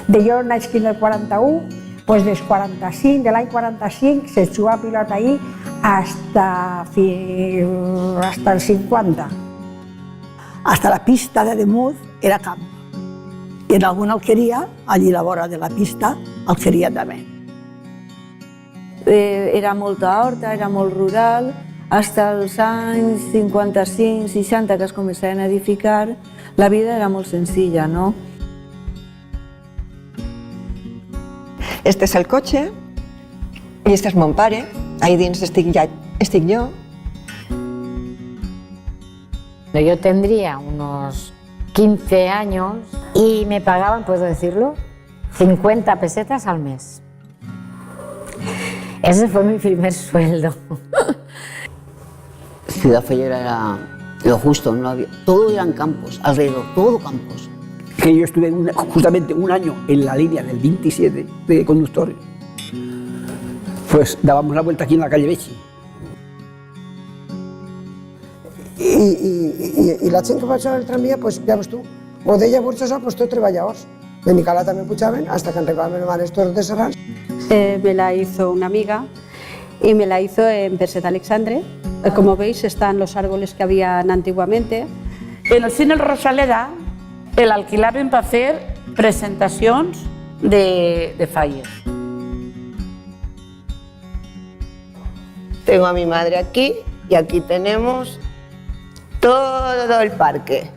De jo naig en el 41, doncs del 45, de l'any 45 se jugava pilota ahí hasta el 50. Hasta la pista de Demuz era camp. I en alguna alqueria, allí a la vora de la pista, alqueria també. Era molta horta, era molt rural, fins als anys 55-60 que es començaven a edificar, la vida era molt senzilla, no? Este és el cotxe i este és mon pare. Ahí dins estic jo. Yo tendría unos 15 años y me pagaban, puedo decirlo, 50 pesetas al mes. Ese fue mi primer sueldo. Ciudad Fallera era lo justo, no había, todo eran campos, alrededor, todo campos. Que yo estuve justamente un año en la línea del 27 de conductores. Pues dábamos la vuelta aquí en la calle Bechi. I la gent que passava el tramvia, pues, ja veus tu, o deia burxosa, pues tots treballadors. De Nicala també pujaven, hasta que arribaven a estos de Serrans. Me la hizo una amiga y me la hizo en Verset Alexandre. Como veis, están los árboles que habían antiguamente. En el cine Rosaleda el alquilaven para hacer presentacions de falles. Tengo a mi madre aquí y aquí tenemos todo el parque.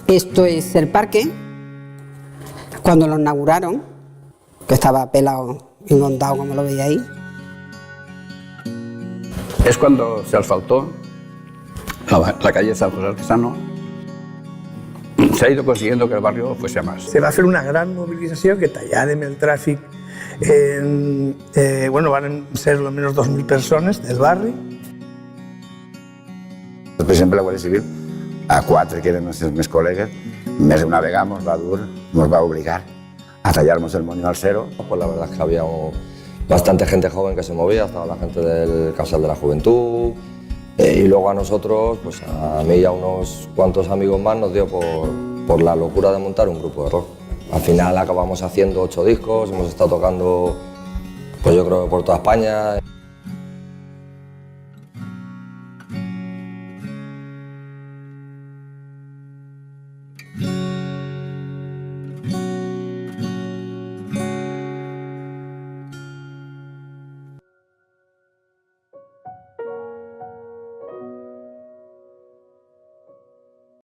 Esto es el parque. Cuando lo inauguraron, que estaba pelado, inundado como lo veis ahí. Es cuando se asfaltó la calle San José Artesano. Se ha ido consiguiendo que el barrio fuese más. Se va a fer una gran mobilització que tallàrem el tràfic. Van ser almenys 2.000 persones del barri. Per exemple, la Guàrdia Civil, a 4 que eren els meus col·legues, més d'una vegada nos va obligar a tallarnos el moño al cero. Pues la verdad es que había bastante gente joven que se movía, estaba la gente del Casal de la Juventud, y luego a nosotros, pues a mí y a unos cuantos amigos más nos dio por la locura de montar un grupo de rock. Al final acabamos haciendo 8 discos, hemos estado tocando, pues yo creo, por toda España.